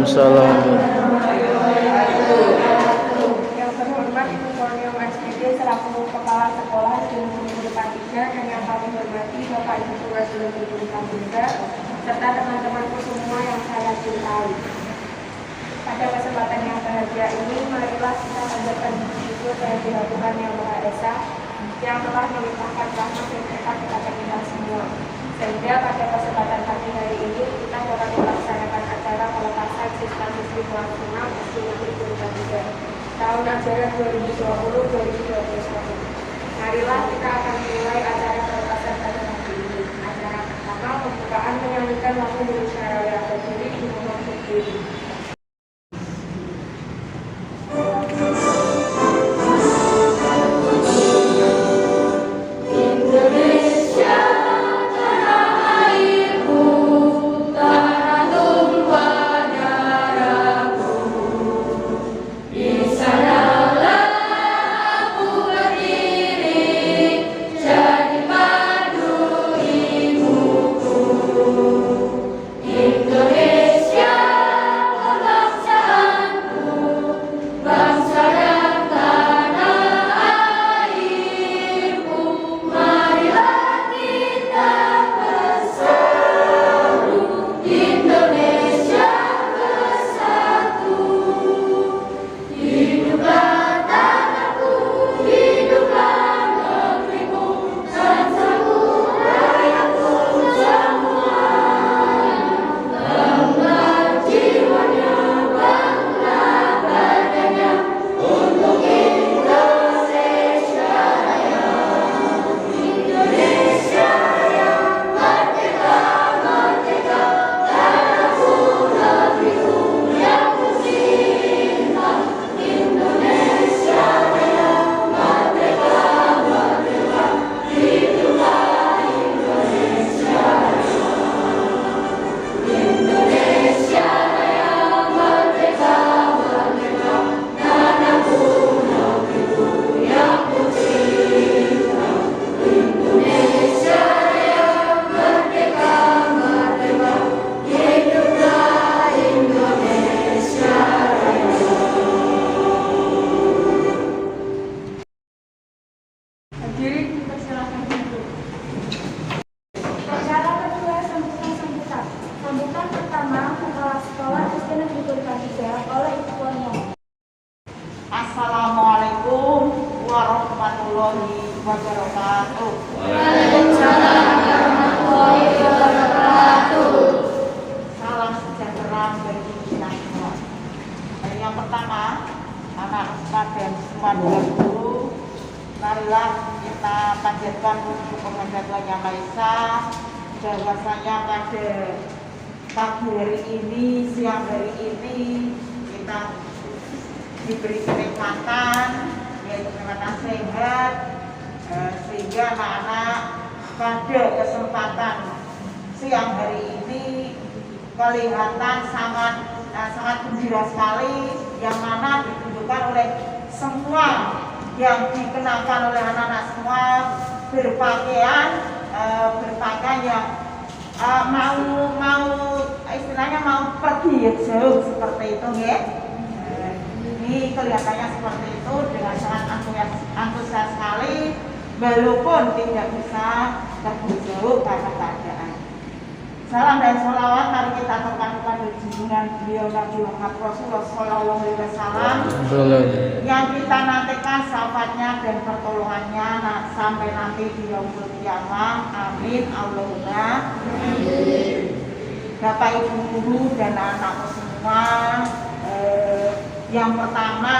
Waalaikumsalam. Yang terhormat Ibu Korneo SPD selaku Kepala Sekolah Negeri Depan 3 dan yang kami hormati Bapak Ibu Tugas Negeri Depan 3 serta teman-temanku semua yang saya cintai. Pada kesempatan yang bahagia ini, marilah kita panjatkan syukur yang dilakukan Yang Maha Esa yang telah melimpahkan rahmat dan berkat kepada kita semua. Sehingga pada kesempatan pagi hari ini kita dapat melaksanakan acara pelepasan siswa-siswi kelas 6 SD Negeri Depan 3 tahun ajaran 2020-2021. Marilah kita akan mulai acara pelepasan pada pagi ini. Acara pertama pembukaan menyanyikan lagu Indonesia Raya berdiri di rumah berdiri. Assalamualaikum warahmatullahi wabarakatuh. Waalaikumsalam warahmatullahi wabarakatuh. Salam sejahtera bagi kita semua. Yang pertama, anak dan semua guru, marilah kita panjatkan untuk penghadiran Yang Maha Esa bahwasanya pada pagi hari ini, siang hari ini kita diberi kenikmatan, yaitu kenikmatan sehat, sehingga anak-anak pada kesempatan siang hari ini kelihatan sangat gembira sekali, yang mana ditunjukkan oleh semua yang dikenakan oleh anak-anak semua berpakaian yang mau istilahnya mau pergi jauh seperti itu ya. Ini kelihatannya seperti itu dengan sangat antusias sekali, walaupun tidak bisa pergi jauh karena keadaan. Salam dan sholawat mari kita aturkan kepada junjungan beliau Nabi Muhammad Rasulullah Sallallahu Alaihi Wasallam yang kita nantikan syafaatnya dan pertolongannya sampai nanti di yaumul qiyamah. Amin Allahumma amin. Bapak Ibu guru dan anak-anak semua, yang pertama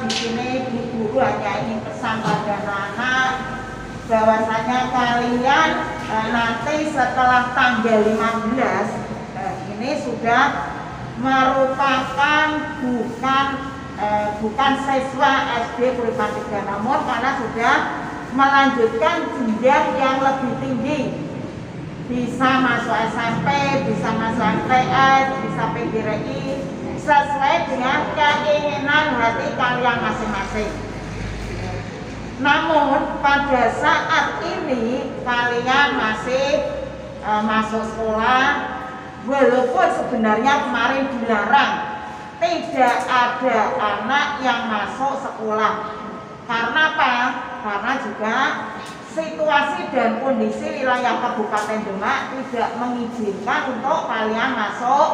di sini Bu Guru hanya ingin pesan pada anak bahwasanya kalian nanti setelah tanggal 15 ini sudah merupakan bukan siswa SD Kuripan 3, namun karena sudah melanjutkan jenjang yang lebih tinggi, bisa masuk SMP, bisa masuk MTS, bisa PGRI sesuai dengan keinginan hati kalian masing-masing. Namun pada saat ini kalian masih masuk sekolah, walaupun sebenarnya kemarin dilarang, tidak ada anak yang masuk sekolah. Karena apa? Karena juga situasi dan kondisi wilayah Kabupaten Demak tidak mengizinkan untuk kalian masuk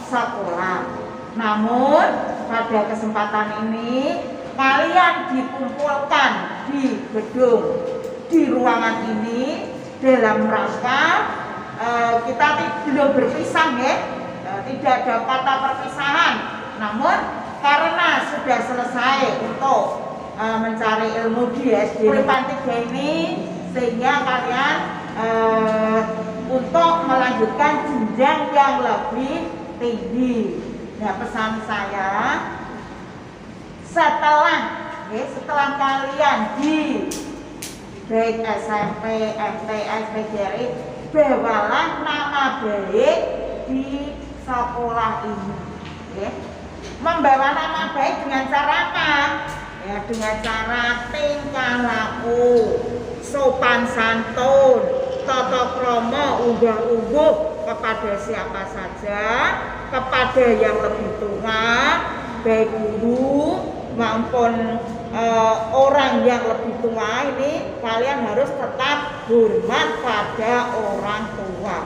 sekolah. Namun pada kesempatan ini kalian dikumpulkan di gedung, di ruangan ini dalam rangka kita belum berpisah ya, tidak ada kata perpisahan. Namun karena sudah selesai untuk mencari ilmu di SD Uripan 3 ini, sehingga kalian untuk melanjutkan jenjang yang lebih tinggi. Nah, pesan saya, setelah kalian di baik SMP, SD, SPGRI, bawalah nama baik di sekolah ini. Ya. Membawa nama baik dengan cara apa? Ya, dengan cara tingkah laku, sopan santun, tata krama, unggah-ungguh kepada siapa saja, kepada yang lebih tua, baik guru maupun orang yang lebih tua. Ini kalian harus tetap hormat pada orang tua.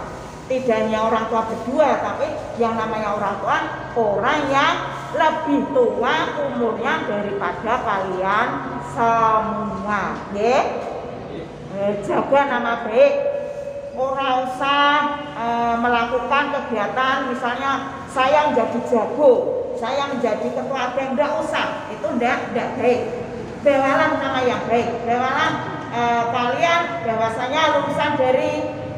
Tidak hanya orang tua berdua, tapi yang namanya orang tua, orang yang lebih tua umurnya daripada kalian semua. Ya? Jaga nama baik. Orang usah melakukan kegiatan, misalnya saya menjadi jago, saya menjadi ketua geng, tidak usah. Itu tidak baik. Bawalah nama yang baik. Bawalah kalian bahwasanya lulusan dari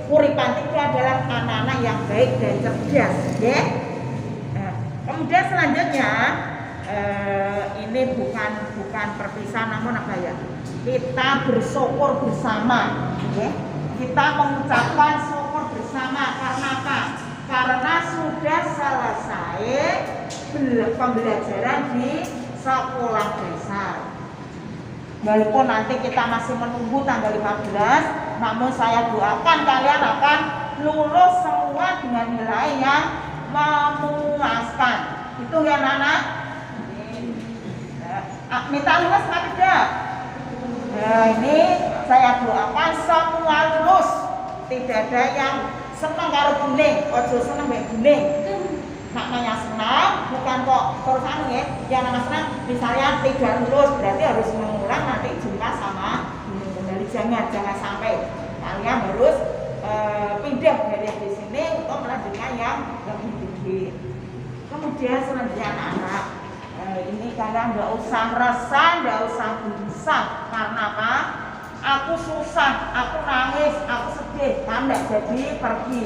Uripan 3 adalah anak-anak yang baik dan cerdas. Ya? Kemudian selanjutnya ini bukan perpisahan, namun apa ya? Kita bersyukur bersama. Ya? Kita mengucapkan syukur bersama karena apa? Karena sudah selesai pembelajaran di sekolah dasar. Walaupun nanti kita masih menunggu tanggal 15, namun saya doakan kalian akan lulus semua dengan nilai yang memuaskan. Itu ya anak-anak. Minta lulus apa tidak? Nah, ini saya doakan semua lulus. Tidak ada yang senang karo guning, ojo seneng mbek guning. Maknanya senang bukan kok terus ya. Yang namanya senang misalnya 3 lulus berarti harus mengulang nanti jumpa sama guning kembali. Jangan sampai kalian harus pindah dari di sini untuk melanjutkan yang lebih tinggi. Kemudian selanjutnya anak-anak, ini kalian nggak usah resah, nggak usah gelisah. Karena apa? Aku susah, aku nangis, aku sedih, kan nggak jadi pergi.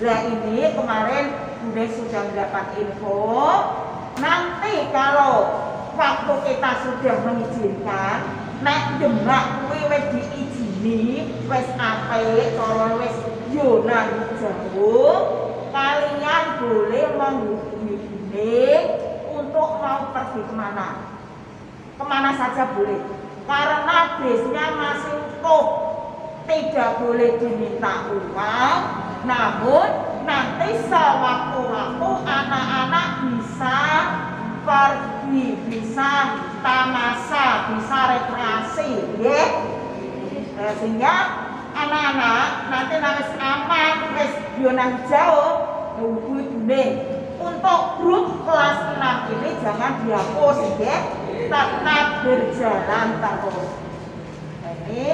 Nah ini kemarin Bunda sudah mendapat info. Nanti kalau waktu kita sudah mengizinkan, nek Demak kuwi wis diizini, wis apik, cara wis zona hijau, kalian boleh menghubungi Bunda untuk mau pergi kemana? Kemana saja boleh. Karena bisnya masih utuh, tidak boleh diminta uang. Namun nanti sewaktu-waktu anak-anak bisa pergi, bisa tamasa, bisa rekreasi, ya. Sehingga anak-anak nanti wis aman, wis zona hijau, hubungi Bunda. Untuk grup kelas 6 ini jangan dihapus, ya. Tetap berjalan terus. Ini,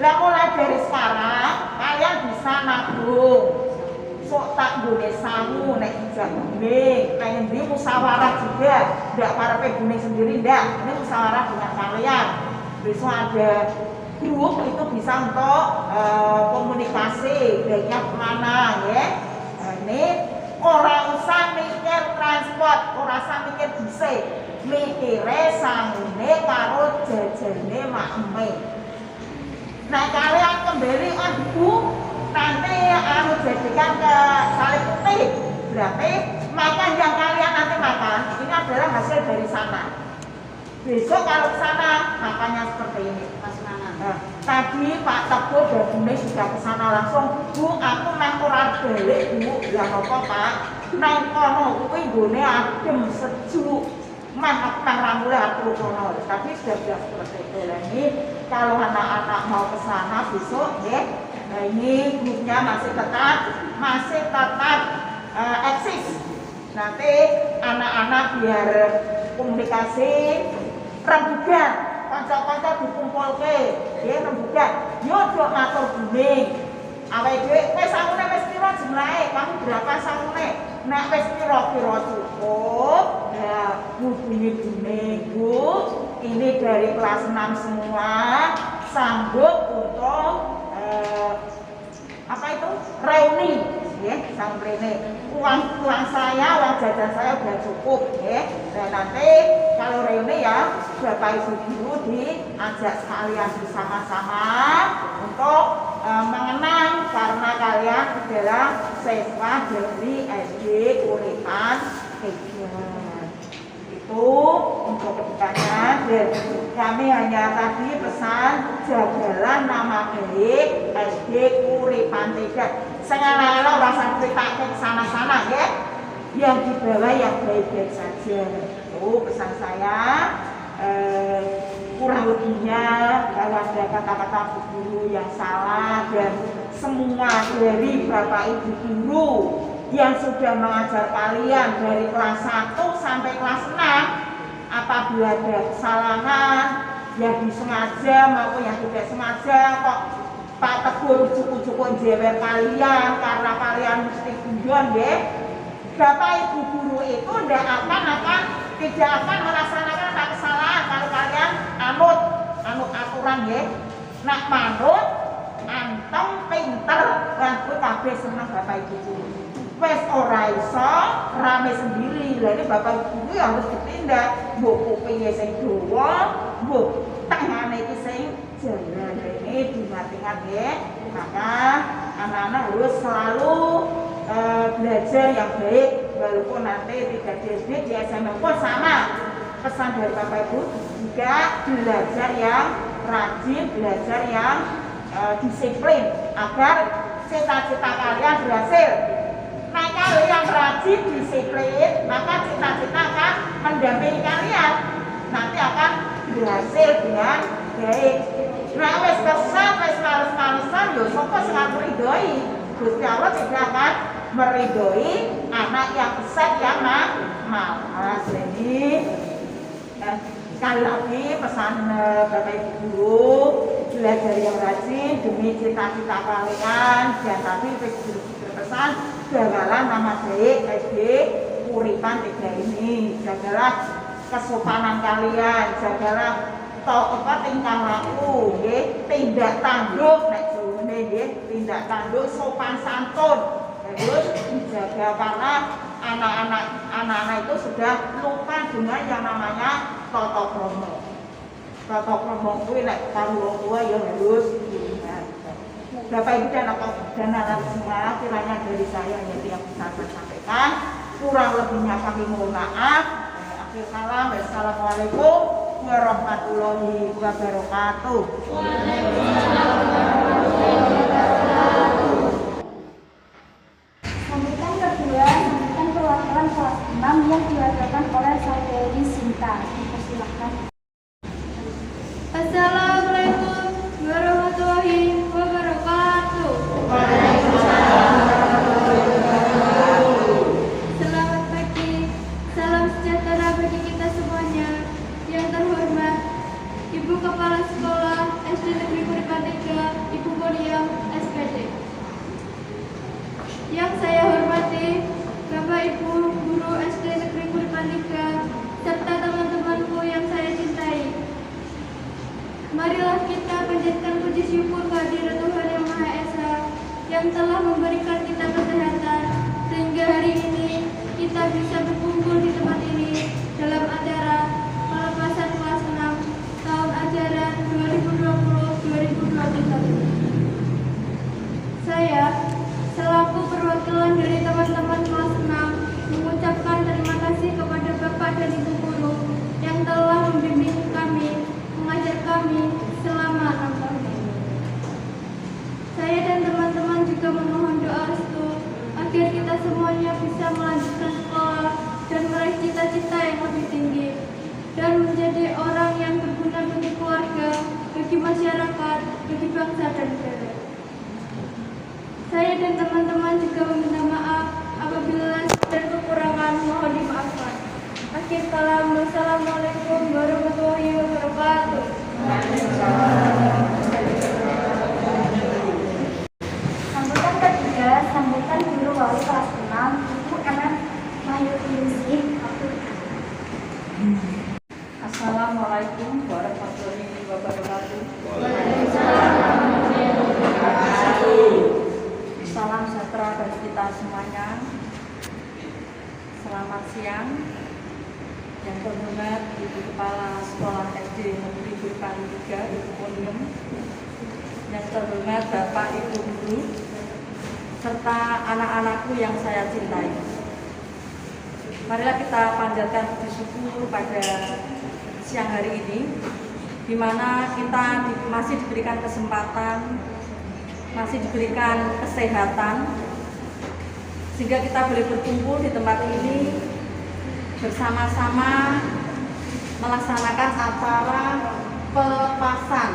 lah mulai dari sekarang kalian bisa nabung. Sok tak boleh sangu nek ijazah Bunda. Kayak ini musyawarah juga, tidak para Bunda sendiri tidak. Ini musyawarah dengan kalian. Besok ada grup itu bisa untuk komunikasi baiknya kemana ya. Ini orang usah mikir transport, orang usah mikir bisik. Mikire sangune karo jajane makme. Nah kalian kembali Bu, nanti jadikan ke salib putih. Berarti makan yang kalian nanti makan ini adalah hasil dari sana. Besok kalau ke sana makannya seperti ini, Mas Nana. Nah, tadi Pak Teguh dan Bu Nis sudah ke sana langsung. Bu, aku nang ora balik, Bu. Lah apa, Pak? Nang kono kuwi nggone adem, sejuk. Aku nang ramule aku kono. Tapi sudah bilang seperti itu. Lah ini kalau anak-anak mau ke sana besok, ya. Nah, ini grupnya masih tetap eksis. Nanti anak-anak biar komunikasi rembugan, kanca-kanca dikumpulke, nggih rembugan. Yo ojo matur guning. Awake dhewe wis sangune wis pira jumlahe? Kamu berapa sangune? Nek wis pira-pira cukup, ya hubungi guning, Bu. Ini dari kelas 6 semua sanggup untuk apa itu? Reuni. Ya, sang rene uang saya, uang jajan saya sudah cukup, ya. Dan nanti kalau reuni ya Bapak Ibu guru diajak sekalian bersama-sama untuk mengenang karena kalian adalah siswa dari SD Uripan 3. Itu untuk kedepannya. Dan kami hanya tadi pesan jagalah nama baik SD Uripan 3. Sengaja rasa cerita ke sana-sana, ya. Yang di bawah yang baik-baik saja. Itu pesan saya. Kurang lebihnya kalau ada kata-kata Bu Guru yang salah dan semua dari Bapak Ibu Guru yang sudah mengajar kalian dari kelas 1 sampai kelas 6, apabila ada kesalahan yang disengaja maupun yang tidak sengaja kok Pak Teguh cukup-cukup jewer kalian karena kalian mesti guyon, ya. Bapak Ibu Guru itu tidak akan melaksanakan kesalahan kalau kalian anut aturan, ya. Nak manut anteng pinter lan kuwi kabeh seneng Bapak Ibu Guru. Wes ora iso rame sendiri. Lah ini Bapak Ibu Guru harus ditindak. Mbok kupinge sing dawa, mbok tengane iki sing jalan. Ini diingat-ingat, ya. Maka anak-anak harus selalu belajar yang baik, walaupun nanti tidak di SD, di SMA pun sama. Pesan dari Bapak Ibu juga belajar yang rajin, belajar yang disiplin agar cita-cita kalian berhasil. Nah, kalau yang rajin, disiplin, maka cita-cita akan mendampingi kalian, nanti akan berhasil dengan baik. Nah, wis kesat, wis males-malesan, yo sapa sing ngridhoi? Gusti Allah tidak akan meridhoi anak yang kesat, yang malas. Jadi sekali lagi pesan Bapak Ibu Guru, belajar yang rajin demi cita-cita kalian. Dan tadi berpesan jagalah nama baik SD Uripan 3 ini, jagalah kesopanan kalian, jagalah tingkah laku, tindak tanduk, tindak tanduk sopan santun harus dijaga karena anak-anak itu sudah lupa dengan yang namanya tata krama. Tata krama kuwi nek karo wong tua ya harus diingat. Bapak Ibu dan anak semua, kiranya dari saya yang bisa saya sampaikan, kurang lebihnya kami mohon maaf. Akhir salam, wassalamualaikum warahmatullahi wabarakatuh. Sambutan kedua, sambutan perwakilan kelas 6 yang diwakilkan oleh Saudari Sinta. Persilahkan. Assalamualaikum warahmatullahi wabarakatuh. Selamat pagi, salam sejahtera bagi kita semuanya. Yang terhormat Ibu Kepala Sekolah SD Negeri Uripan 3, Ibu Muriam SPD. Yang saya hormati Bapak Ibu Guru SD Negeri Uripan 3 serta teman-temanku yang saya cintai. Marilah kita panjatkan puji syukur kehadirat Tuhan Yang Maha Esa yang telah memberikan kita kesehatan sehingga hari ini kita bisa berkumpul di tempat ini dalam acara pelepasan kelas 6 tahun ajaran 2020-2021. Saya selaku perwakilan dari teman-teman kelas 6 mengucapkan terima kasih kepada Bapak dan Ibu Guru yang telah membimbing kami, mengajar kami selama 6 tahun. siang. Yang terhormat Ibu Kepala Sekolah SD Negeri Kuripani 3, Ibu Ponium. Yang terhormat Bapak Ibu Guru, serta anak-anakku yang saya cintai. Marilah kita panjatkan puji syukur pada siang hari ini, di mana kita masih diberikan kesempatan, masih diberikan kesehatan, sehingga kita boleh berkumpul di tempat ini bersama-sama melaksanakan acara pelepasan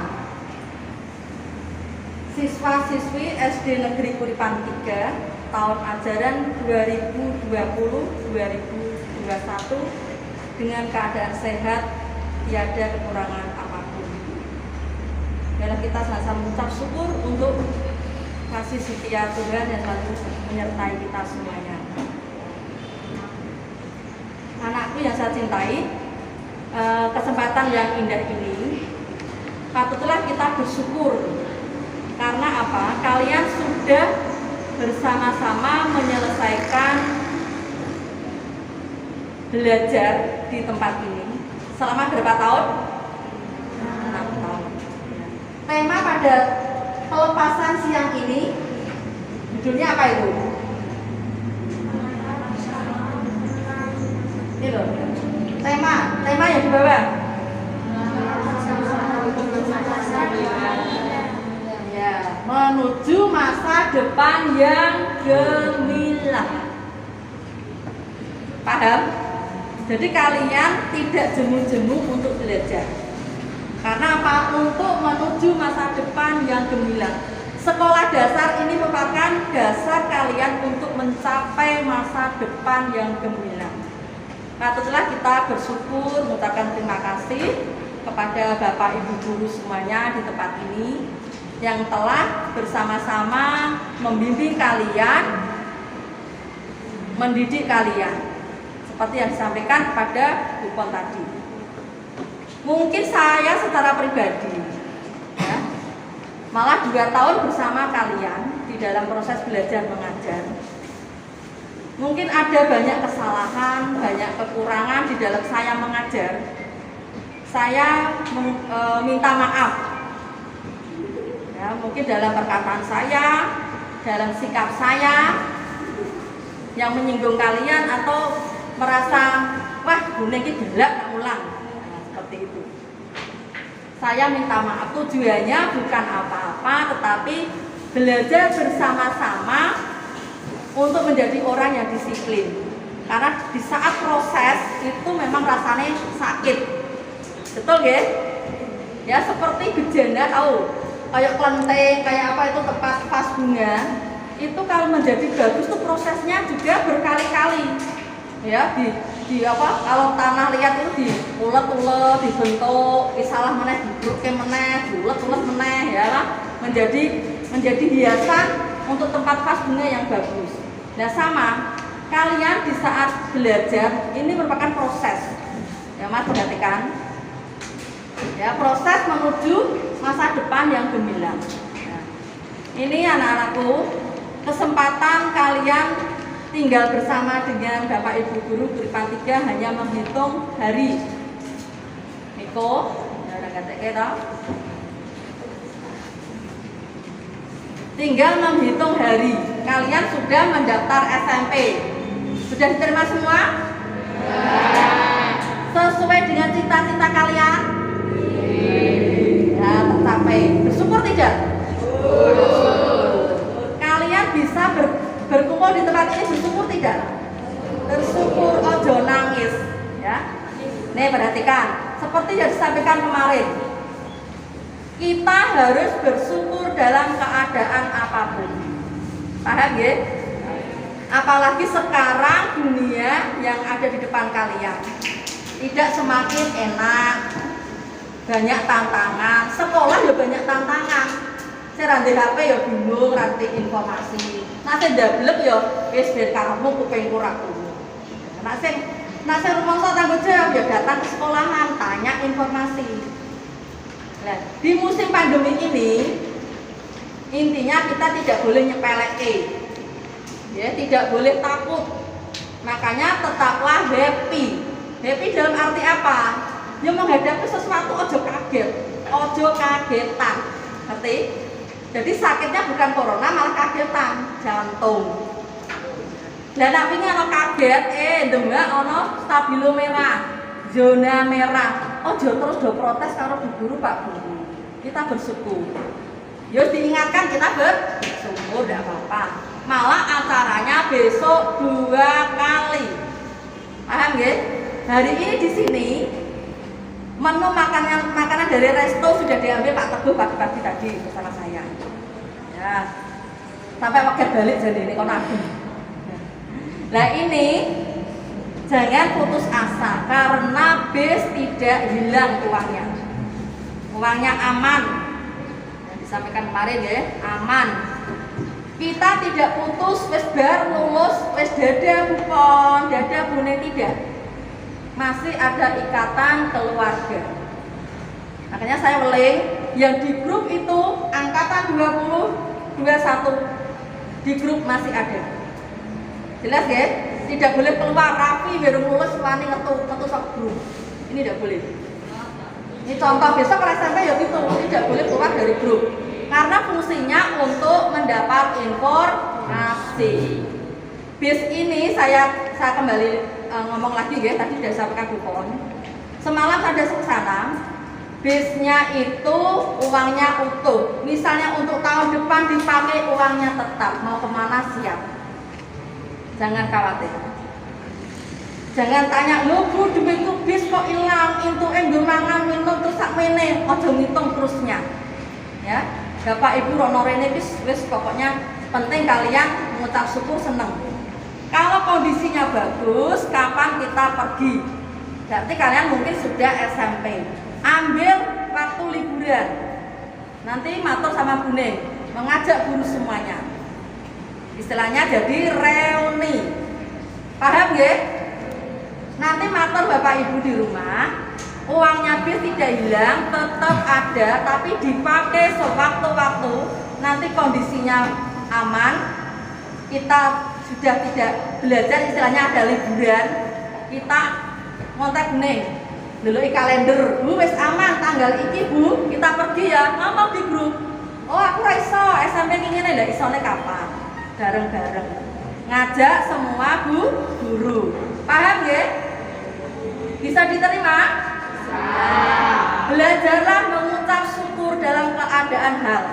siswa-siswi SD Negeri Kuripan 3 tahun ajaran 2020-2021 dengan keadaan sehat, tiada kekurangan apapun. Dalam kita senantiasa mengucap syukur untuk kasih setia Tuhan yang selalu menyertai kita semuanya. Anakku yang saya cintai, kesempatan yang indah ini patutlah kita bersyukur. Karena apa? Kalian sudah bersama-sama menyelesaikan belajar di tempat ini selama berapa tahun? 6 tahun. Tema pada pelepasan siang ini judulnya apa itu? Ini loh. Tema yang di bawah. Ya, menuju masa depan yang gemilang. Paham? Jadi kalian tidak jemu-jemu untuk belajar. Karena apa? Untuk menuju masa depan yang gemilang. Sekolah dasar ini merupakan dasar kalian untuk mencapai masa depan yang gemilang. Patutlah kita bersyukur, mengucapkan terima kasih kepada Bapak Ibu Guru semuanya di tempat ini yang telah bersama-sama membimbing kalian, mendidik kalian, seperti yang disampaikan pada Bu Pon tadi. Mungkin saya secara pribadi, ya, malah 2 tahun bersama kalian di dalam proses belajar mengajar. Mungkin ada banyak kesalahan, banyak kekurangan di dalam saya mengajar. Saya minta maaf. Ya, mungkin dalam perkataan saya, dalam sikap saya yang menyinggung kalian atau merasa wah gue ini gelap nak ulang, nah, seperti itu. Saya minta maaf, tujuannya bukan apa-apa, tetapi belajar bersama-sama untuk menjadi orang yang disiplin. Karena di saat proses itu memang rasanya sakit, betul ya? Ya seperti bejana tahu. Kayak kelenteng, kayak apa itu tepat pas bunga itu kalau menjadi bagus tuh prosesnya juga berkali-kali ya di apa kalau tanah liat itu diulet-ulet, dibentuk, disalah meneh, dibruke meneh, diulet-ulet meneh ya lah menjadi hiasan untuk tempat pas bunga yang bagus. Nah sama kalian di saat belajar ini merupakan proses ya Mas, perhatikan ya, proses menuju masa depan yang gemilang. Nah, ini anak-anakku, kesempatan kalian tinggal bersama dengan Bapak Ibu Guru Kuripan 3 hanya menghitung hari. Niko, ya kata tinggal menghitung hari. Kalian sudah mendaftar SMP. Sudah diterima semua? Sesuai dengan cita-cita kalian? Ya, tercapai. Bersyukur tidak? Kalian bisa berkumpul di tempat ini bersyukur tidak? Bersyukur, ojo nangis ya. Nih perhatikan, seperti yang disampaikan kemarin, kita harus bersyukur dalam keadaan apapun. Paham ya? Apalagi sekarang dunia yang ada di depan kalian tidak semakin enak, banyak tantangan. Sekolah ya banyak tantangan. Saya rantai HP ya bingung, rantai informasi. Nanti dablek ya wis ben karepmu kupengku ra krungu. Nah sing rumangsa tanggung jawab ya datang ke sekolahan, tanya informasi. Nah, di musim pandemi ini intinya kita tidak boleh nyepeleke. Ya, tidak boleh takut Makanya tetaplah happy. Happy dalam arti apa? Ya menghadapi sesuatu ojo kaget, ojo kagetan. Ngerti? Jadi sakitnya bukan corona, malah kagetan, jantung. Dan tapi ono kaget, ndelok ono stabilo merah, zona merah. Ojo terus do protes karo Bu Guru, Pak Guru. Kita bersyukur. Ya diingatkan kita bersyukur, tidak apa-apa. Malah acaranya besok 2 kali. Paham nggih? Hari ini di sini menu makanan dari resto sudah diambil Pak Teguh pagi-pagi tadi bersama saya. Ya. Sampai pakai balik jadi ini kon aku. Nah ini jangan putus asa karena bis tidak hilang uangnya. Uangnya aman. Yang disampaikan kemarin ya, aman. Kita tidak putus wis bar lulus wis dada bupon, dada bune tidak. Masih ada ikatan keluarga. Makanya saya weling yang di grup itu angkatan 20 21 di grup masih ada. Jelas ya? Tidak boleh keluar rapi baru lulus wani ngetu sok grup. Ini tidak boleh. Ini contoh besok kalau SMP ya gitu, tidak boleh keluar dari grup. Karena fungsinya untuk mendapat informasi. Bis ini saya kembali ngomong lagi ya, tadi sudah sampaikan kupon. Semalam ada sana, bisnya itu uangnya utuh. Misalnya untuk tahun depan dipakai uangnya tetap, mau kemana siap. Jangan khawatir. Jangan tanya, "Lho Bu, duitku bis kok hilang? Entuke nggo mangan minum terus sak mene." Aja ngitung terusnya. Ya. Bapak Ibu rono rene wis pokoknya penting kalian mengucap syukur seneng. Kalau kondisinya bagus, kapan kita pergi? Berarti kalian mungkin sudah SMP. Ambil waktu liburan. Nanti matur sama Bune, mengajak guru semuanya. Istilahnya jadi reuni. Paham ya? Nanti matur Bapak Ibu di rumah, uangnya bis tidak hilang, tetap ada, tapi dipakai sewaktu-waktu. Nanti kondisinya aman, kita sudah tidak belajar, istilahnya ada liburan, kita ngontek nih, dulu kalender, Bu wis aman tanggal iki Bu, kita pergi ya, ngomong di grup. Oh aku raiso, SMP ngene lho, isone kapan? Bareng-bareng. Ngajak semua guru. Paham ya? Bisa diterima? Belajarlah mengucap syukur dalam keadaan hal.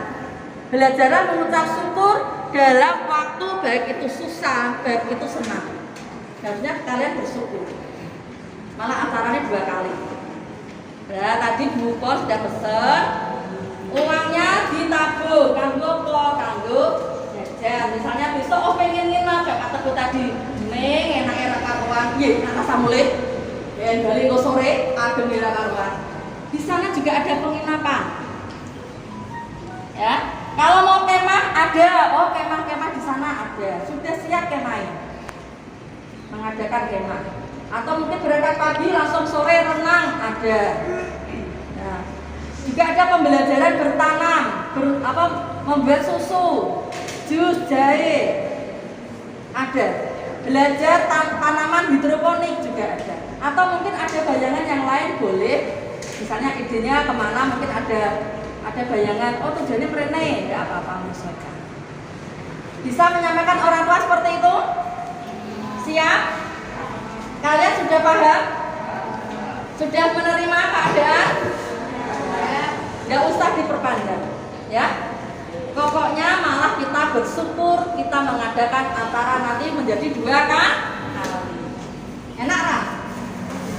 Belajarlah mengucap syukur dalam waktu baik itu susah, baik itu senang. Harusnya kalian bersyukur. Malah acaranya 2 kali. Nah, tadi Bu Pos sudah pesen, uangnya ditabung, kanggo jajan. Misalnya besok pengen nginep, Kak Teguh tadi, neng enak karuan, anak samulit. Dan balik ke sore ada merah karuan. Di sana juga ada penginapan. Ya, kalau mau kemah ada, kemah di sana ada. Sudah siap kemah. Mengadakan kemah. Atau mungkin berangkat pagi langsung sore renang ada. Nah, juga ada pembelajaran bertanam, membuat susu, jus, jahe. Ada. Belajar tanaman hidroponik juga ada. Atau mungkin ada bayangan yang lain boleh. Misalnya idenya kemana, mungkin ada bayangan, tujuannya merene, tidak apa-apa menyesuaikan. Bisa menyampaikan orang tua seperti itu? Siap? Kalian sudah paham? Sudah menerima keadaan? Tidak usah diperpanjang, ya. Pokoknya malah kita bersyukur kita mengadakan acara nanti menjadi 2 kali. Enak kan?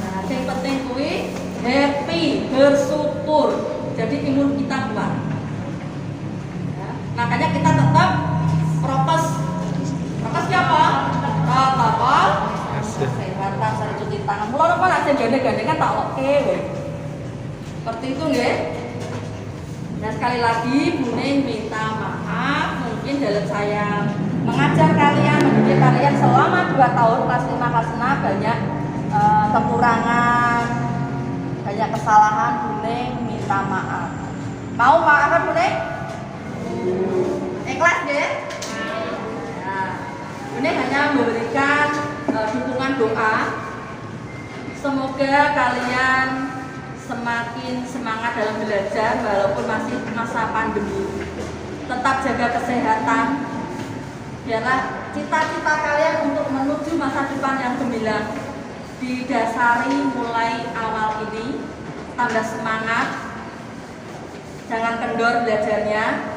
Nah, yang penting kuwi happy, bersyukur. Jadi imun kita kuat. Ya, makanya kita tetap prokes. Prokes apa? Protokol kesehatan, sering cuci tangan. Mulai apa aja gandeng-gandengan tak oke. Seperti itu nggih. Nah sekali lagi Bune minta maaf mungkin dalam saya mengajar kalian, mendidik kalian selama 2 tahun kelas 5 kelas 6 banyak kekurangan, banyak kesalahan. Bune minta maaf. Mau maafkan Bune? Ikhlas ya? Nah, Bune hanya memberikan dukungan Semoga kalian semakin semangat dalam belajar walaupun masih masa pandemi. Tetap jaga kesehatan. Biarlah cita-cita kalian untuk menuju masa depan yang gemilang didasari mulai awal ini. Tambah semangat, jangan kendor belajarnya.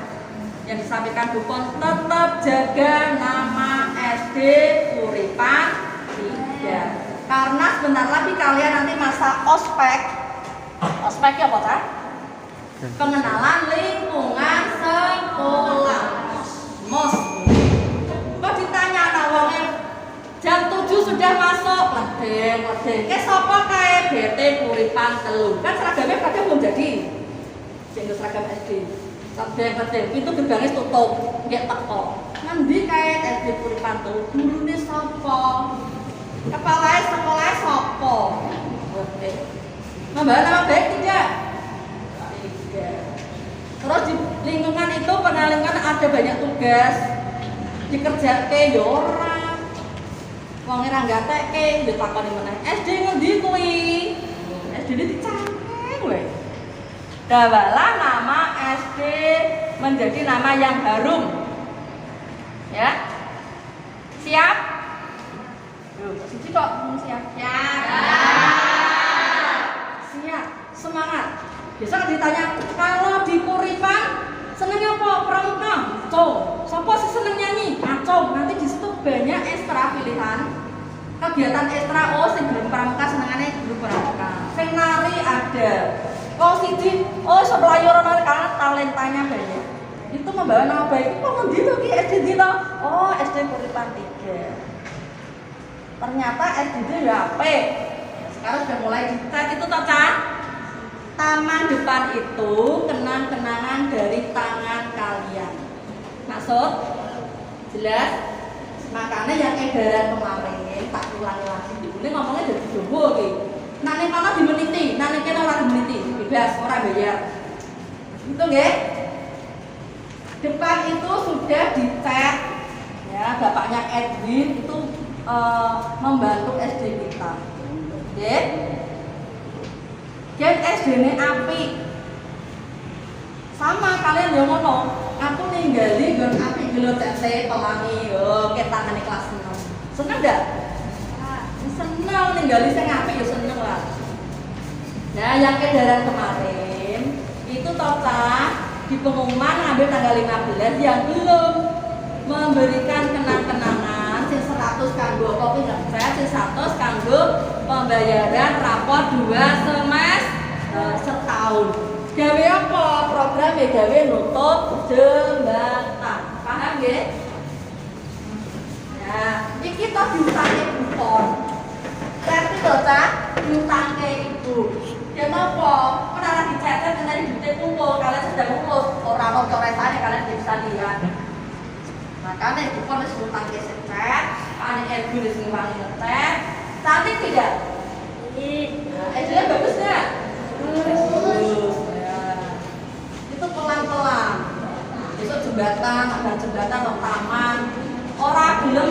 Yang disampaikan Bu Pon, tetap jaga nama SD Uripan 3. Karena sebentar lagi kalian nanti masa ospek. Ospeknya apa kan? Pengenalan lingkungan sekolah. MOS. Kok ditanya anak wongnya jam 7 sudah masuk, ledeng. Ke sapa kae BT Uripan 3. Kan seragamnya kadang belum jadi. Jadi seragam SD. Ledeng, pintu gerbangnya tutup, nggak teko. Ngendi kae SD Uripan 3? Gurune sapa? Kepala sekolah sapa? Oke. Membawa nama baik tidak? Tidak. Terus di lingkungan itu penalingkan ada banyak tugas dikerjake ya ora. Wong ora nggateke ya takoni meneh. SD ngendi kuwi? SD dicangkeng wae. Dawalah nama SD menjadi nama yang harum. Ya. Siap? Siji kok siap. Siap. Semangat. Biasa ditanya, kalau di Kuripan senengnya apa? Pramuka? Acung. Siapa sih seneng nyanyi? Acung. Nanti di situ banyak ekstra pilihan. Kegiatan ekstra sing belum pramuka senengane belum pramuka. Sing nari ada. Siji, sebelah yoron karena talentanya banyak. Itu membawa nama baik. Kok ngendi to ki SD kita? SD Kuripan 3. Ternyata SD ya apik. Sekarang sudah mulai dicat itu toh, Cak. Taman depan itu kenang-kenangan dari tangan kalian. Maksud? Jelas? Makanya yang edaran kemarin tak ulangi lagi. Ini ngomongnya dari Jawa iki. Nane kono dimeniti, nane kene ora dimeniti, bebas ora bayar. Itu nggih. Depan itu sudah dicat ya, bapaknya Edwin itu membantu SD kita. Nggih. Yen SD-ne apik. Sama kalian yo ngono. Aku ninggali nggon apik gelo CC pelangi yo ketangane kelas 6. Seneng ndak? Seneng ninggali sing apik ya seneng lah. Nah, yang edaran kemarin itu total di pengumuman ngambil tanggal 15 yang belum memberikan kenang-kenangan sing 100 kanggo kopi ngecek, sing 100 kanggo pembayaran rapor 2 semester setahun. Gawe apa? Program ya gawe nutup jembatan. Paham nggih? Nah, iki to diutangi kupon. Berarti lho, Cak, diutangke ibu. Ya napa? Kok ora dicetet nanti duite kumpul, kalian sedang ngurus, ora ono coretane kalian bisa lihat. Makanya kupon wis diutangke secet, ane ibu wis ngiwangi ngetet. Cantik tidak? Iya. Bagus enggak? Bagus. Ya. Itu pelan-pelan. Besok jembatan, ada jembatan atau taman. Orang belum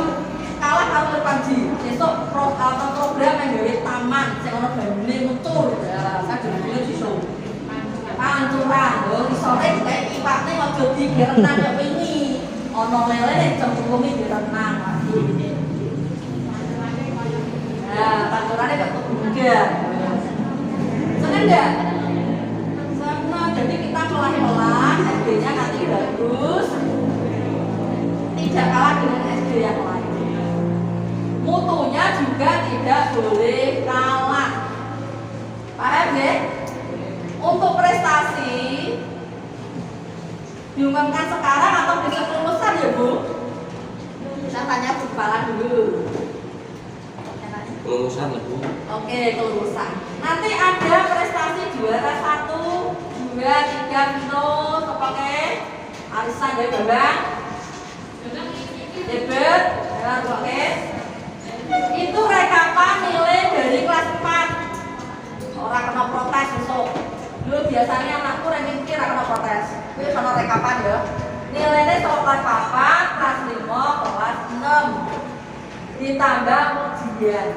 kalah karo Panji. Besok program yang gawe taman sing ono bambune nutur. Ya, kadang dulu iso. Pancuran, lho isore digawe iwakne aja direnang ya wingi. Ono lele cemplungi direnang lagi. Nah, pancurannya gak kebuka. Seneng gak? Seneng, jadi kita pelan-pelan SD-nya nanti bagus. Tidak kalah dengan SD yang lain. Mutunya juga tidak boleh kalah. Paham ya? Untuk prestasi diumumkan sekarang atau besok kelulusan ya Bu? Kita tanya Bu Kepala dulu. Kelulusan ya Bu. Oke, kelulusan. Nanti ada prestasi juara 1, 2, 3 minus. Oke. Arisan dari Babang. Debet, oke. Itu rekapan nilai dari kelas 4. Orang kena protes besok. Dulu biasanya anakku ranking kira kena protes. Itu kena rekapan ya. Nilainya soal kelas 4, kelas 5, kelas 6. Ditambah ujian.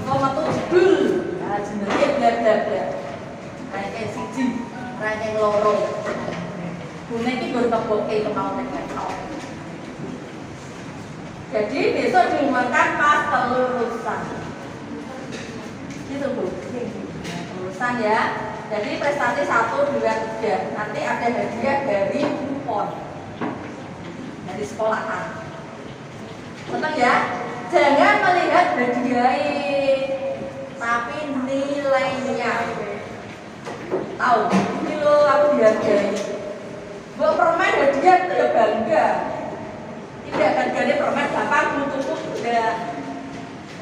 Kau metu jedul. jenenge bla-bla-bla. Ranking 1, ranking 2. Gune iki gur teboke kemauan nek laptop. Jadi besok diumumkan pas kelulusan. Gitu Bu. Kelulusan ya. Jadi prestasi 1, 2, 3. Nanti ada hadiah dari kupon dari sekolahan. Betul ya? Jangan melihat hadiahnya, tapi nilainya. Tahu? Ini loh aku dihargai. Buat permen hadiah itu ya bangga. Tidak harganya permen gampang tutup udah.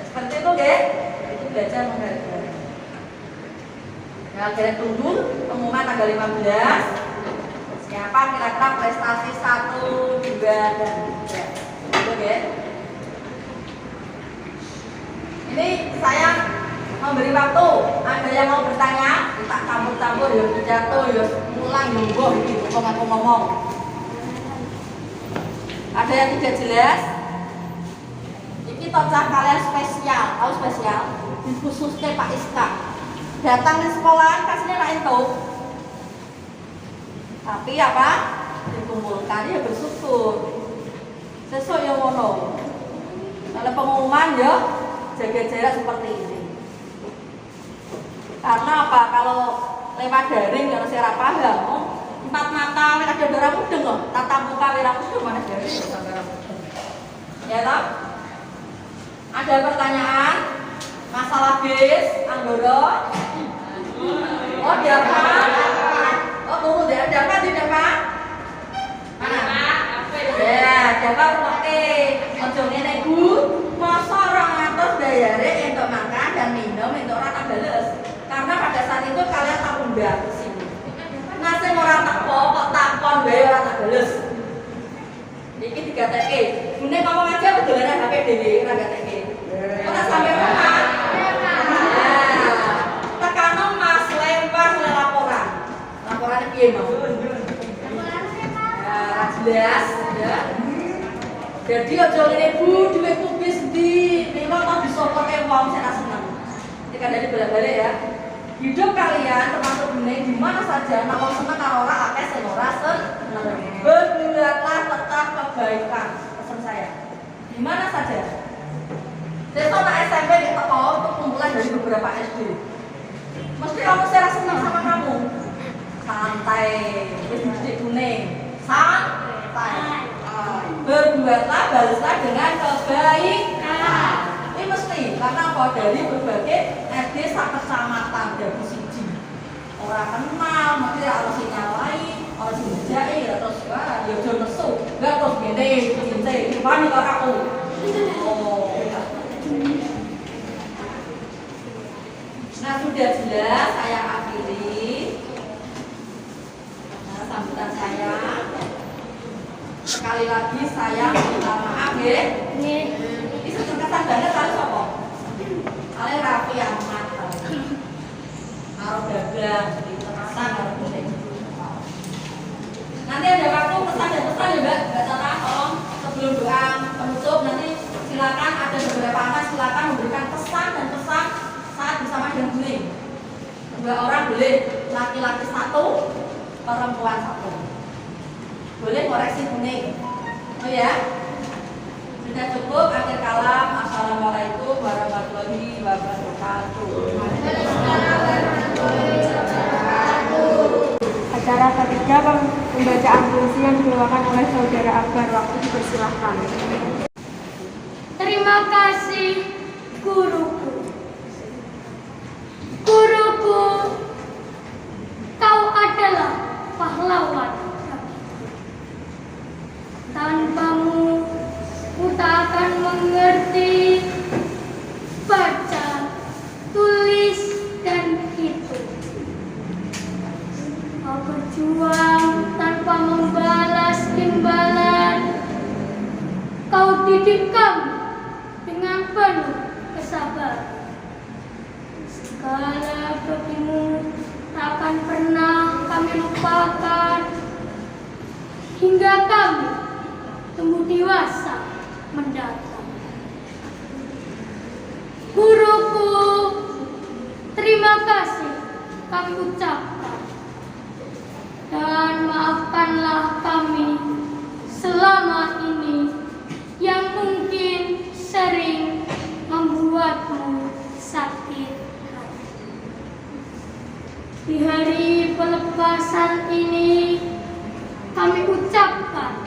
Seperti itu ya. Itu belajar menghargai. Nah, kita tunggu pengumuman tanggal 15. Siapa kira-kira prestasi 1, 2, dan 3. Itu ya. Ini saya memberi waktu. Ada yang mau bertanya? Tak campur-campur, ya jatuh, ya pulang, ya boh, gitu. Kok aku ngomong. Ada yang tidak jelas? Ini tocah kalian spesial. Tahu spesial? Dikhususnya Pak Iska. Datang di sekolah kasihnya lain tahu. Tapi apa? Dikumpulkan ya bersyukur. Sesuai yang mono. Kalau pengumuman ya jaga jarak seperti ini. Karena apa? Kalau lewat daring ya saya paham. Oh, 4 mata ada darah mudeng loh. Tatap muka wira mudeng mana daring darah mudeng. Ya toh? Ada pertanyaan? Masalah bis, Anggoro? Oh, dapat. Oh, tunggu deh, dapat tidak Pak? Mana? Ya, dapat oke. Ojo ngene Bu. Masa 200 bayare untuk makan dan minum untuk orang bales. Karena pada saat itu kalian tak undang ke sini. Nah, sing ora teko kok takon bae ora tak bales. Iki digateke. Bune ngomong aja bedolan HP dhewe ora gateke. Ora sampe rumah. Tekano Mas lempar laporan. Laporannya piye, Mas? Ya, jelas ya. Jadi aja ngene Bu, duit kubis di memang kok disoporke wong sing seneng. Iki kan dari balik-balik ya. Hidup kalian termasuk Bune di mana saja, nek wong seneng karo ora akeh sing ora seneng. Berbuatlah tetap kebaikan, pesan saya. Di mana saja. Besok nak SMP nek teko untuk kumpulan dari beberapa SD. Mesti kamu serah senang sama kamu. Santai, wis didik Bune. Santai. Berbuatlah, balaslah dengan kebaikan. Ini mesti, karena apa? Dari berbagai SD sak kecamatan dari siji. Orang kenal, mesti harus nyalai, harus dijai, terus wah, ya jono nesu, enggak terus gini, cinta, gimana kalau aku? Oh, nah sudah jelas, saya akhiri. Nah, sambutan saya. Sekali lagi saya minta maaf ya. Ini terkesan banget kali sopo. Kalian rapi yang matang. Harus gagal, terkesan harus boleh. Nanti ada waktu pesan dan pesan ya Mbak. Mbak Tata tolong sebelum doa penutup nanti silakan ada beberapa anak silakan memberikan pesan dan pesan saat bersama dengan Bune. 2 orang boleh, laki-laki 1, perempuan 1. Boleh koreksi Bune. Oh ya. Sudah cukup, akhir kalam. Assalamualaikum warahmatullahi wabarakatuh. Acara ketiga pembacaan puisi yang dibawakan oleh Saudara Akbar. Waktu dipersilahkan. Terima kasih guruku. Guruku, kau adalah pahlawan. Tanpamu, ku tak akan mengerti baca, tulis, dan hitung. Kau berjuang tanpa membalas imbalan. Kau didik kami dengan penuh kesabaran. Segala bagimu tak akan pernah kami lupakan. Hingga kami tumbuh dewasa mendatang. Guruku, terima Terima kasih kami ucapkan. Dan maafkanlah kami selama ini yang mungkin sering membuatmu sakit hati. Di hari pelepasan ini kami ucapkan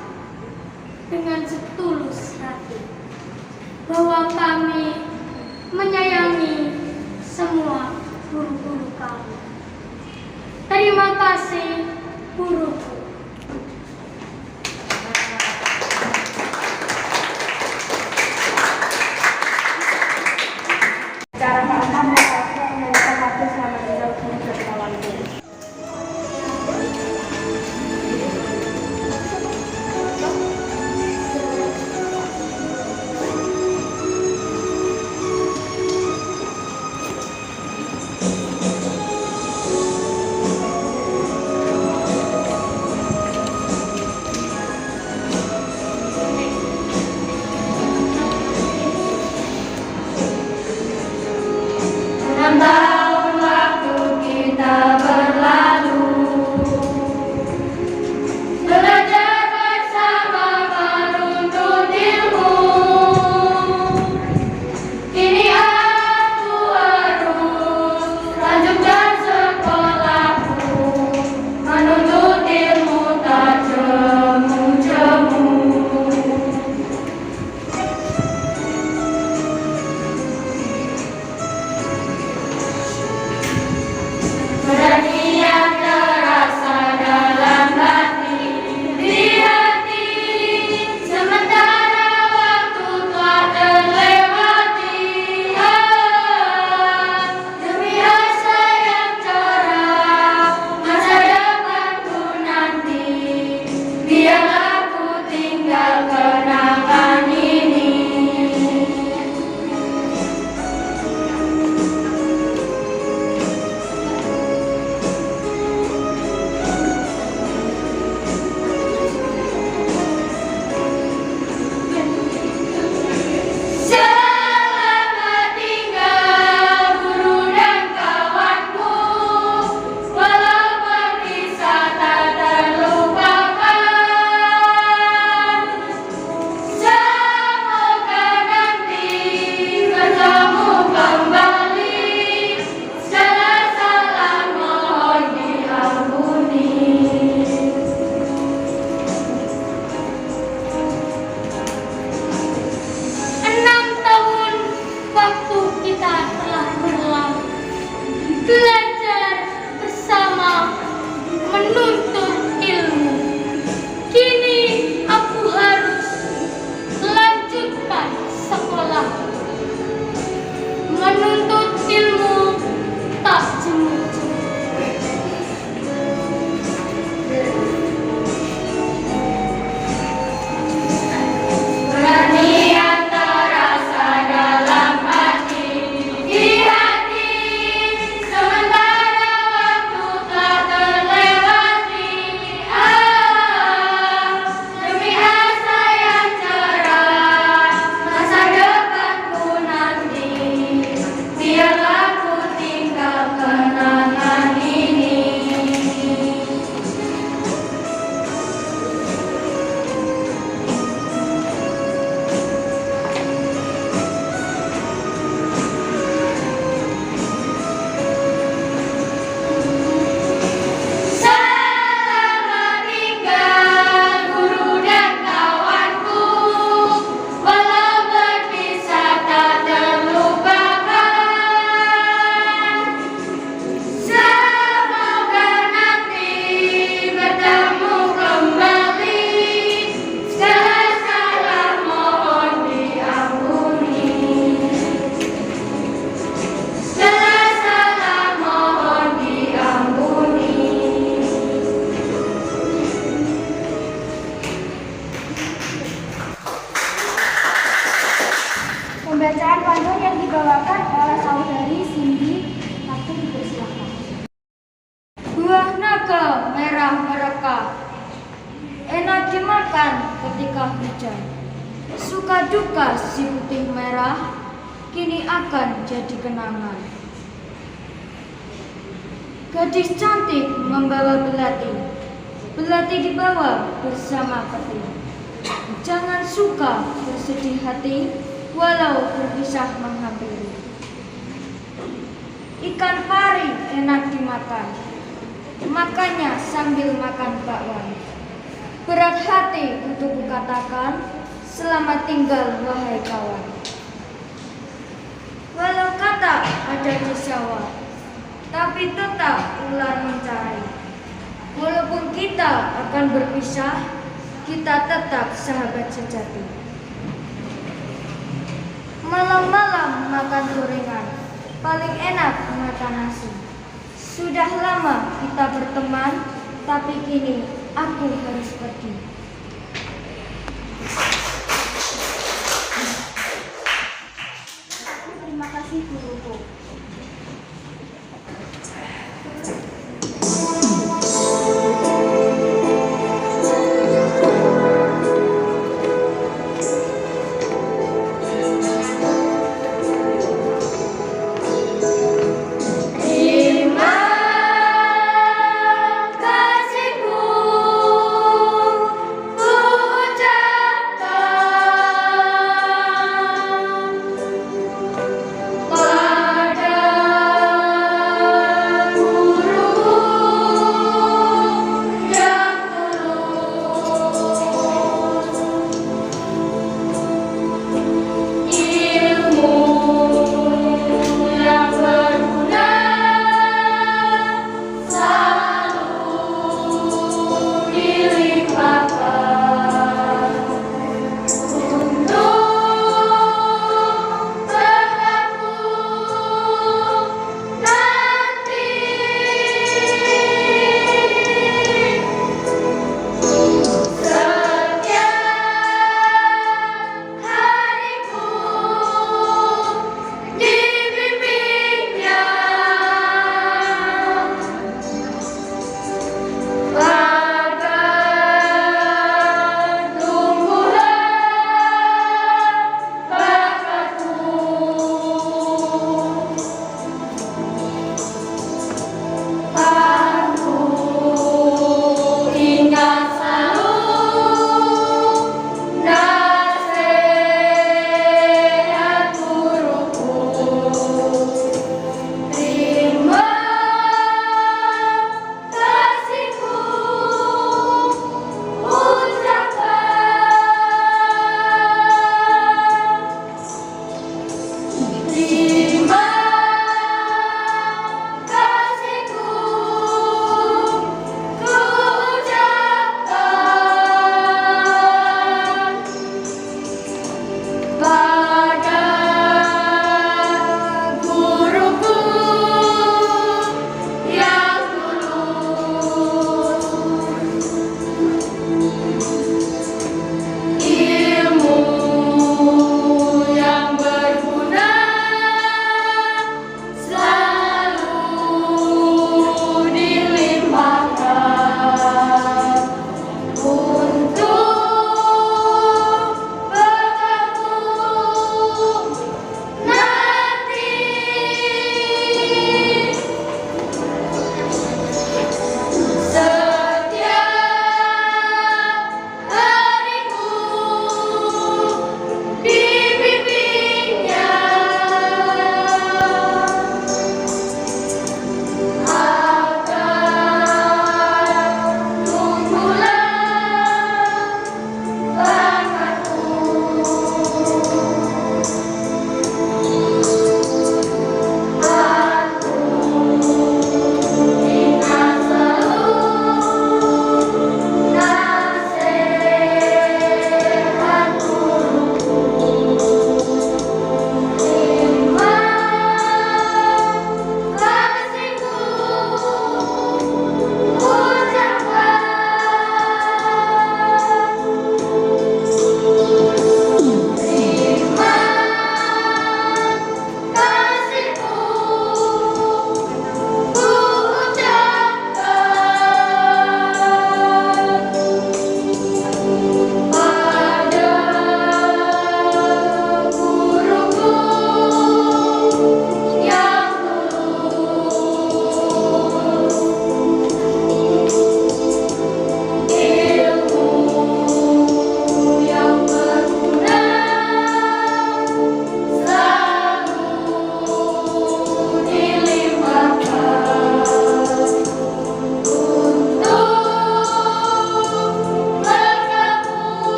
dengan setulus hati bahwa kami menyayangi semua guru-guru kami. Terima kasih guruku. Cara keempat berkata menyanyikan lagu Selamat Tinggal Guru dan Kawanku. Tahun waktu kita berlalu, belajar bersama menuntut ilmu. Kini aku harus lanjutkan sekolahku, menuntut ilmu tak jemu-jemu. Berani yang terasa dalam hati, di hati, sementara waktu telah terlewati. Demi asa yang cerah, masa depanku nanti, biarlah ku tinggal kenangan ini. Selamat tinggal guru dan kawanku, walau berpisah tak terlupakan. Semoga nanti bertemu kembali, segala salah mohon diampuni. 6 tahun waktu kita telah berlalu, belajar bersama menuntut ilmu. Kini aku harus lanjutkan sekolah, menuntut ilmu tak jemu-jemu. Berani yang terasa dalam hati, di hati, sementara waktu telah terlewati. Demi asa yang cerah, masa depanku nanti, biarlah ku tinggal kenangan ini. Selamat tinggal guru dan kawanku, walau berpisah tak terlupakan. Semoga nanti bertemu kembali, segala salah mohon diampuni. Segala salah mohon diampuni. Pembacaan pantun yang dibawakan oleh saudari Cindy. Langsung dipersilakan. Buah naga merah mereka, enak dimakan ketika hujan. Suka duka si putih merah, kini akan jadi kenangan. Gadis cantik membawa belati. Belati dibawa bersama peti. Jangan suka bersedih hati, walau berpisah menghampiri. Ikan pari enak dimakan, makannya sambil makan bakwan. Berat hati untuk kukatakan, selamat tinggal wahai kawan. Walau kata ada di sawah, tapi tetap ular mencari. Walaupun kita akan berpisah, kita tetap sahabat sejati. Malam-malam makan gorengan, paling enak makan nasi. Sudah lama kita berteman, tapi kini aku harus pergi. Terima kasih guruku.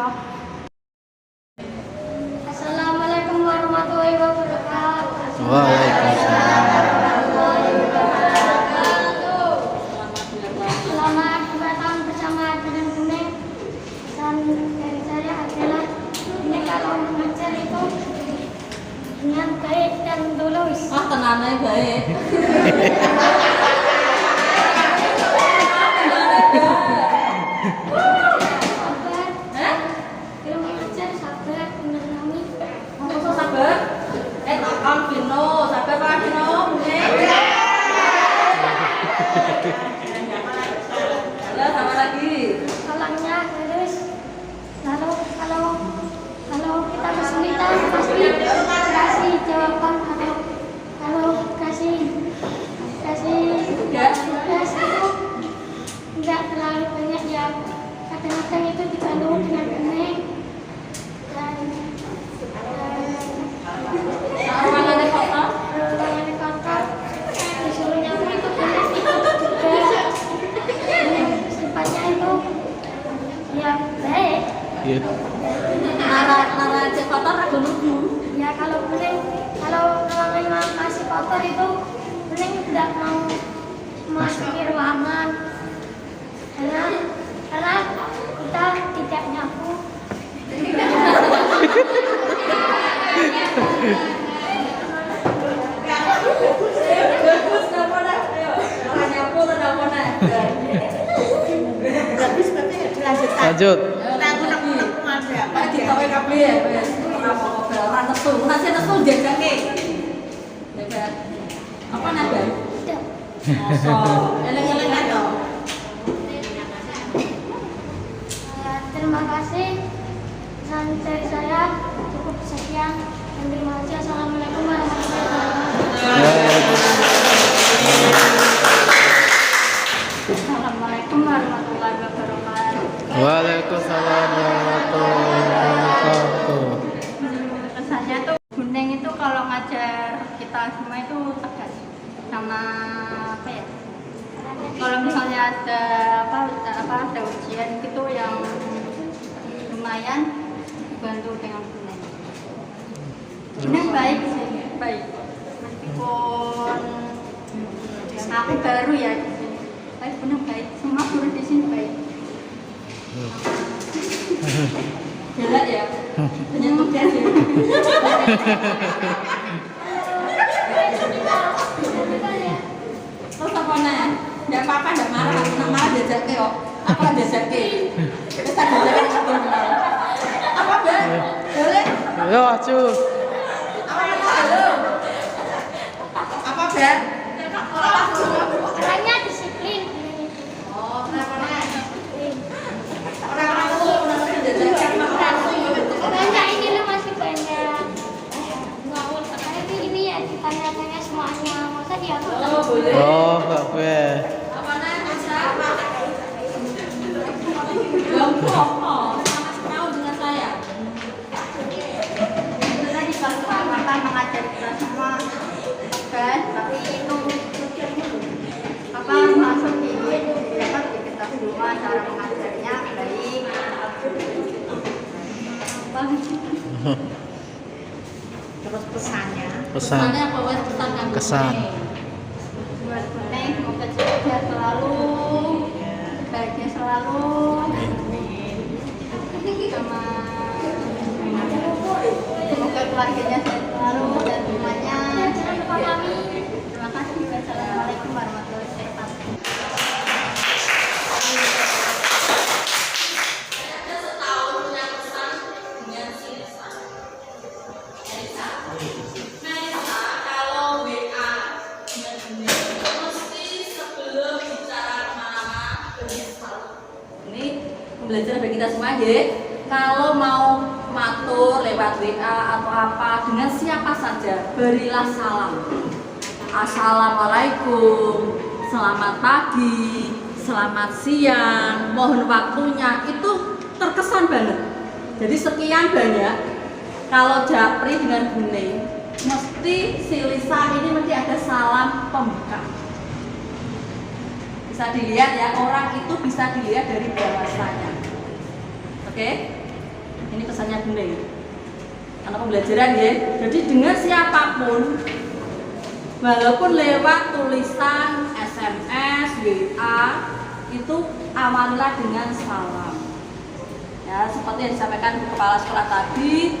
mahasiswa. Assalamualaikum warahmatullahi wabarakatuh. Selamat datang bersama dengan Kuning. Pesan dari saya adalah ini kalau mengajar itu dengan baik dan tulus. Ah, tenannya baik. Sabar. Kalau mengajar sabar, menenangkan. Masa sabar? Takkan Vino, sabar Pak Vino, Halo, sama lagi. Salangnya harus lalu kalau kita kesulitan pasti kasih jawaban kalau kasih Ya. tugas itu enggak terlalu banyak ya, kadang-kadang itu dibantu dengan bening dan Ruangannya kotor. ruangannya kotor, disuruh nyapu itu bening ikut juga. Sifatnya itu ya baik. Nara cek kotor aku nunggu. Ya kalau bening, kalau ruangan masih kotor itu bening tidak mau masuki ruangan karena kita tidak nyapu. Bagus, nggak boleh. Ayo, orang nyapu tidak boleh. Berarti sebabnya dilanjutkan. Lanjut. Aku nemu ada apa? Pak ditawe kabeh ya, wis. Ora apa-apa, ora nesu. Nasi nesu jajake. Jaga. Apa nada? Tidak. Mosok. Eleng-eleng aja. Terima kasih. Pesan dari saya cukup sekian. Dan terima kasih. Assalamualaikum warahmatullahi wabarakatuh. Assalamualaikum warahmatullahi wabarakatuh. Waalaikumsalam warahmatullahi wabarakatuh. Pesannya tuh Guneng itu kalau ngajar kita semua itu tegas sama apa ya? Kalau misalnya ada ada ujian gitu yang lumayan dibantu dengan Guneng. Guneng baik sih, baik. Meskipun aku baru ya di sini, tapi Guneng baik. Semua guru di sini baik. Jelek ya. Penyentuh gas ya. Terus apa nih? Enggak apa-apa, enggak marah. Nak marah jajake kok. Aku lah jajake. Wis tak jajake nek aku menang. Apa, Mbak? Boleh? Yo, aju. Apa, Mbak? Orangnya disiplin. Oh, kenapa nih? Disiplin. Orang-orang jajake Banyak ini loh, masih banyak. Ngawur tapi ini ya ditanya-tanya semuanya. Masa dia Oh, boleh. Oh, Mbak Gue. Apa nih? Bisa? Lompok. Sama mau dengan saya. kita dibantu apa mengajar kita semua kan, tapi itu apa masuk di kita semua cara mengajarnya baik. Terus pesannya. Pesan. Pesannya apa? Wes pesan kami. Kesan. Buat Guneng semoga sehat selalu, bahagia selalu, sama semoga keluarganya sehat selalu dan semuanya. Terima kasih. Wassalamualaikum warahmatullahi wabarakatuh. Kalau WA mesti sebelum bicara kemana-mana ini pembelajaran bagi kita semua ya. Kalau mau matur lewat WA atau apa dengan siapa saja, berilah salam. Assalamualaikum, selamat pagi, selamat siang, mohon waktunya, itu terkesan banget. Jadi sekian banyak. Kalau Japri dengan Guneng, mesti si Lisa ini mesti ada salam pembuka. Bisa dilihat ya, orang itu bisa dilihat dari bahasanya. Oke? Ini pesannya Bunda ya. Karena pembelajaran ya. Jadi dengan siapapun, walaupun lewat tulisan, SMS, WA, itu awalilah dengan salam. Ya, seperti yang disampaikan kepala sekolah tadi,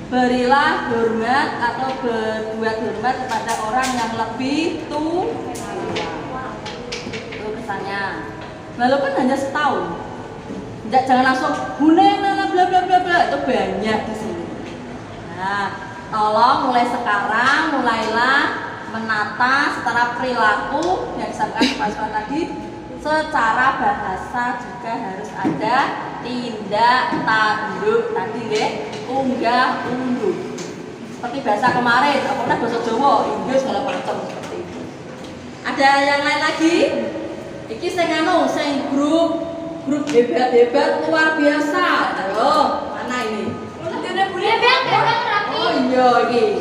berilah hormat atau berbuat hormat kepada orang yang lebih tua. Itu kesannya. Walaupun hanya setahun, jangan langsung bune bla bla bla bla, itu banyak di sini. Nah, tolong mulai sekarang mulailah menata secara perilaku yang disampaikan kepala sekolah tadi. Secara bahasa juga harus ada tindak tanduk tadi ya, unggah ungguh. Seperti bahasa kemarin, apakah bahasa Jawa, Inggris segala macam seperti itu. Ada yang lain lagi? Iki sing grup hebat-hebat luar biasa. Ayo, mana ini? Oh iya iki.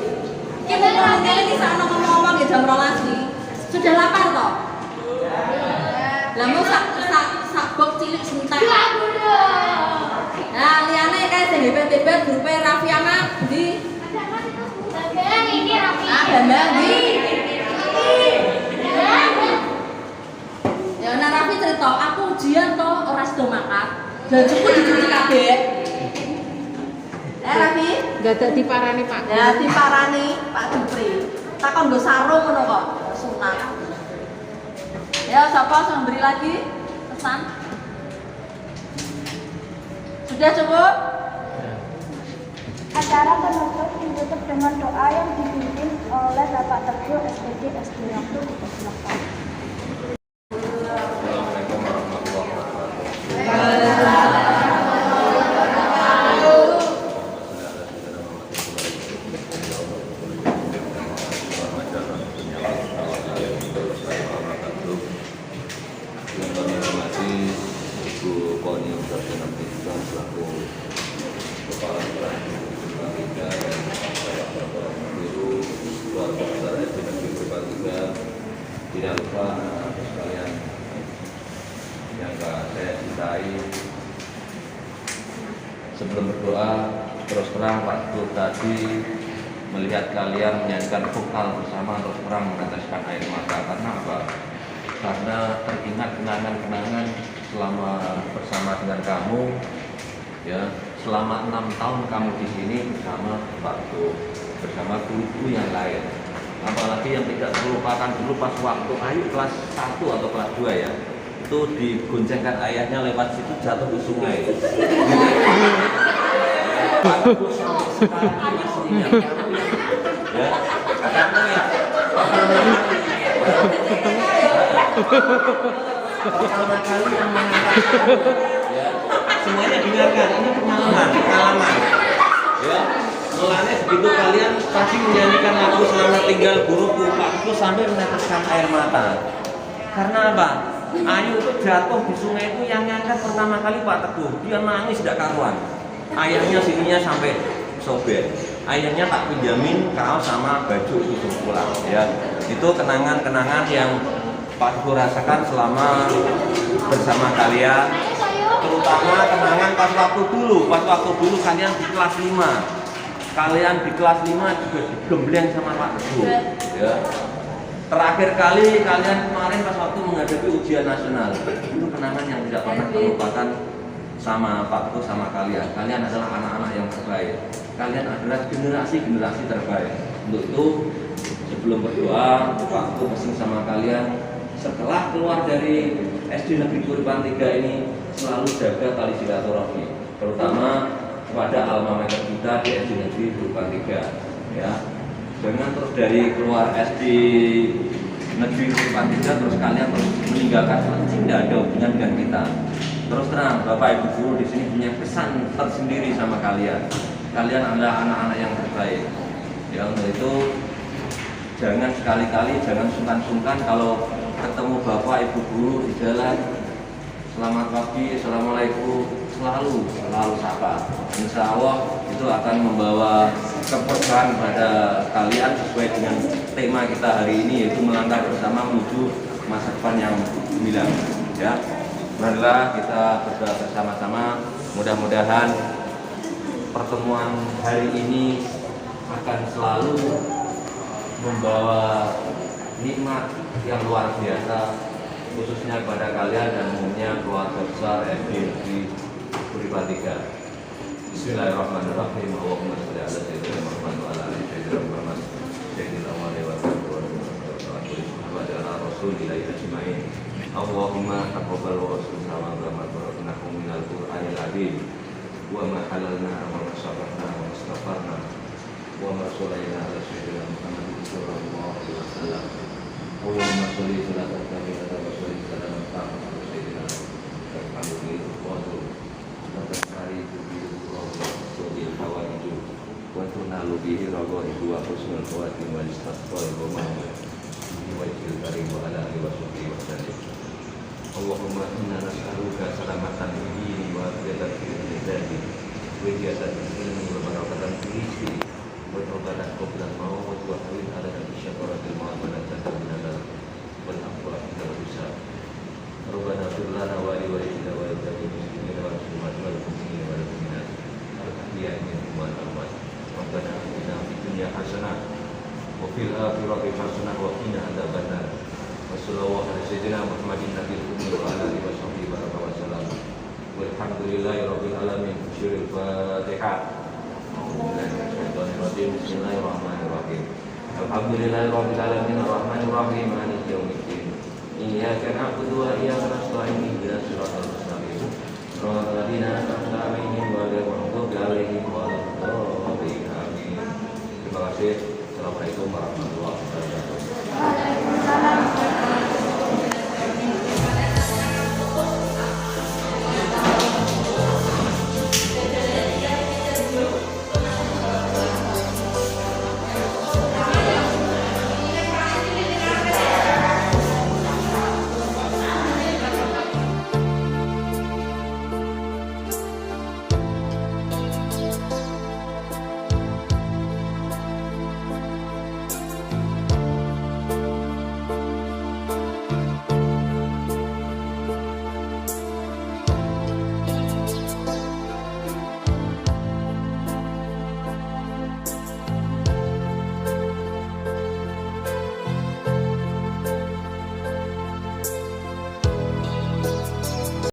Kita ini sana ngomong-ngomong ya jam 12. Sudah lapar toh? Lah mau sak box cilik sebentar. Nah, liane kayak sing hebat-hebat grupe Raffi Ahmad di Ini Raffi. Ah, Bambang di. Ya nah Raffi cerita, aku ujian toh ora sedo makan. Dan cukup dicuci kabeh. Raffi? Gak ada diparani Pak. Ya diparani Pak Jupri. Takon nggo sarung ngono kok. Sunat. Ya, siapa yang beri lagi pesan? Sudah cukup? Acara penutup ditutup dengan doa yang dipimpin oleh Bapak Teguh SPD SD Waktu dipersilakan. Assalamualaikum warahmatullahi wabarakatuh. Yang kami hormati Ibu Poni Sarjana Pendidikan selaku Kepala Sekolah Purbalingga dan Bapak Guru Keluarga Besar SD Negeri Purbalingga. Tidak lupa anak-anak sekalian yang saya cintai. Sebelum berdoa, terus terang waktu tadi melihat kalian menyanyikan vokal bersama, terus terang meneteskan air mata. Karena apa? Karena teringat kenangan-kenangan selama bersama dengan kamu, ya, selama 6 tahun kamu di sini bersama guru-guru yang lain. Apalagi yang tidak terlupakan dulu pas waktu Ayu kelas 1 atau kelas 2 ya, itu digoncengkan ayahnya lewat situ jatuh di sungai. Aku sampai sekarang masih ingat ya, kamu ya pertama kali yang mengangkat ya, semuanya dengarkan, ini pengalaman ya. Mulanya begitu kalian pasti menyanyikan lagu Selamat Tinggal Guruku, Pak itu sampai meneteskan air mata. Karena apa? Ayu itu jatuh di sungai itu yang ngangkat pertama kali Pak Teguh, dia nangis tidak karuan. Ayahnya sininya sampai sobek. Ayahnya tak pinjamin kaos sama baju itu pulang ya. Itu kenangan-kenangan yang Pak Teguh rasakan selama bersama kalian. Terutama kenangan pas waktu dulu kalian di kelas 5. Kalian di kelas 5 juga digembleng sama Pak Teguh ya. Terakhir kali kalian kemarin pas waktu menghadapi ujian nasional, itu kenangan yang tidak pernah terlupakan sama Pak Teguh sama kalian. Kalian adalah anak-anak yang terbaik. Kalian adalah generasi-generasi terbaik. Untuk itu sebelum berdoa, Pak Teguh pesan sama kalian, setelah keluar dari SD Negeri Kuripan 3 ini selalu jaga tali silaturahmi, terutama kepada alma mater kita di SD Negeri Kuripan 3 ya. Jangan terus dari keluar SD Negeri Kuripan 3 terus kalian terus meninggalkan tidak ada hubungan dengan kita. Terus terang, Bapak Ibu guru di sini punya kesan tersendiri sama kalian. Kalian adalah anak-anak yang terbaik. Ya, untuk itu jangan sekali-kali, jangan sungkan-sungkan kalau ketemu Bapak Ibu guru di jalan. Selamat pagi, assalamualaikum, selalu sapa. Insya Allah itu akan membawa keberkahan pada kalian sesuai dengan tema kita hari ini, yaitu melangkah bersama menuju masa depan yang gemilang. Ya, marilah kita berdoa bersama-sama. Mudah-mudahan pertemuan hari ini akan selalu membawa nikmat yang luar biasa khususnya kepada kalian dan umumnya keluarga besar FDI Puripan 3. Bismillahirrahmanirrahim. Allahumma sholli ala sayyidina Muhammad wa ala ali sayyidina Muhammad sayyidina wa ala rasulillahi ajmain. Allahumma taqabbal wa rasulna wa baraknakum minal Qur'anil azim wa ma halalna wa ma sarrafna wa istaghfarna wa ma sholaina ala sayyidina Muhammad sallallahu alaihi wasallam. Allahumma sholli salatan kamilatan wa sholli salaman tamman ala sayyidina Muhammad wa Nabi Tubil Hawaiju wa tunalu bihi raghaibu wa husnul khawatim wa istasqal wa wajhil karim wa ala alihi wa sahbihi wa sallam. Allahumma inna nas'aluka salamatan fid dini wa afiyatan fil jasadi wa ijazatan fil ilmi wa barakatan fil rizqi wa tawbatan qabla al-maut wa hawin ala syafaratil mu'amalatan min al wal aqwa ila hisab. Rabbana fir lana wa li walidina wa lil muslimina wal muslimat wal mu'minina wal mu'minat al-ahya'i minhum wal amwat. Rabbana atina fid dunya hasanah wa fil akhirati hasanah wa qina adzabannar. Wassallallahu ala sayyidina Muhammadin nabiyil ummi wa ala alihi washabbihi wa sallam. Walhamdulillahi rabbil alamin. Syuril Fatihah. Bismillahirrahmanirrahim. Alhamdulillahi rabbil alamin arrahmanir rahim maliki yaumiddin. Iyyaka na'budu wa iyyaka nasta'in ihdinas siratal mustaqim. Shiratal ladzina an'amta 'alaihim ghairil maghdubi 'alaihim waladdallin. Amin. Terima kasih. Assalamualaikum warahmatullahi wabarakatuh.